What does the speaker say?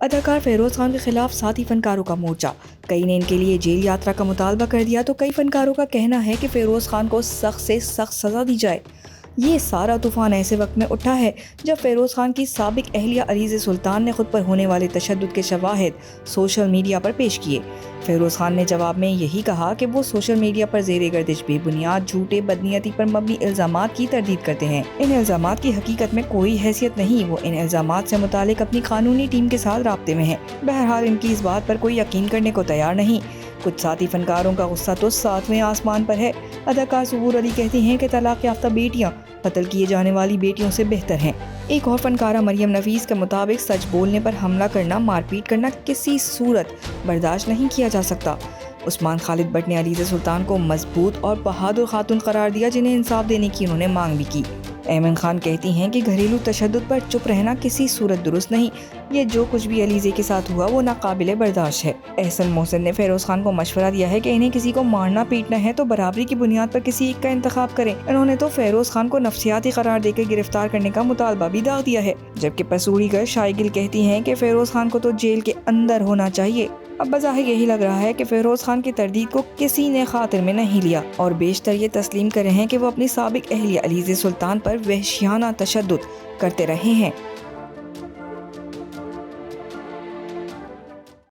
اداکار فیروز خان کے خلاف ساتھی فنکاروں کا مورچہ، کئی نے ان کے لیے جیل یاترا کا مطالبہ کر دیا تو کئی فنکاروں کا کہنا ہے کہ فیروز خان کو سخت سے سخت سزا دی جائے۔ یہ سارا طوفان ایسے وقت میں اٹھا ہے جب فیروز خان کی سابق اہلیہ علیزہ سلطان نے خود پر ہونے والے تشدد کے شواہد سوشل میڈیا پر پیش کیے۔ فیروز خان نے جواب میں یہی کہا کہ وہ سوشل میڈیا پر زیر گردش بے بنیاد جھوٹے بدنیتی پر مبنی الزامات کی تردید کرتے ہیں۔ ان الزامات کی حقیقت میں کوئی حیثیت نہیں، وہ ان الزامات سے متعلق اپنی قانونی ٹیم کے ساتھ رابطے میں ہیں۔ بہرحال ان کی اس بات پر کوئی یقین کرنے کو تیار نہیں۔ کچھ ساتھی فنکاروں کا غصہ تو ساتویں آسمان پر ہے۔ اداکار سحور علی کہتی ہیں کہ طلاق یافتہ بیٹیاں قتل کیے جانے والی بیٹیوں سے بہتر ہیں۔ ایک اور فنکارہ مریم نفیس کے مطابق سچ بولنے پر حملہ کرنا، مار پیٹ کرنا کسی صورت برداشت نہیں کیا جا سکتا۔ عثمان خالد بٹ نے علیزہ سلطان کو مضبوط اور بہادر خاتون قرار دیا جنہیں انصاف دینے کی انہوں نے مانگ بھی کی۔ ایمن خان کہتی ہیں کہ گھریلو تشدد پر چپ رہنا کسی صورت درست نہیں، یہ جو کچھ بھی علیزہ کے ساتھ ہوا وہ ناقابل برداشت ہے۔ احسن محسن نے فیروز خان کو مشورہ دیا ہے کہ انہیں کسی کو مارنا پیٹنا ہے تو برابری کی بنیاد پر کسی ایک کا انتخاب کریں۔ انہوں نے تو فیروز خان کو نفسیاتی قرار دے کر گرفتار کرنے کا مطالبہ بھی داغ دیا ہے، جبکہ پسوڑی گر شائگل کہتی ہیں کہ فیروز خان کو تو جیل کے اندر ہونا چاہیے۔ اب بظاہر یہی لگ رہا ہے کہ فیروز خان کی تردید کو کسی نے خاطر میں نہیں لیا اور بیشتر یہ تسلیم کر رہے ہیں کہ وہ اپنی سابق اہلیہ علیزہ سلطان پر وحشیانہ تشدد کرتے رہے ہیں۔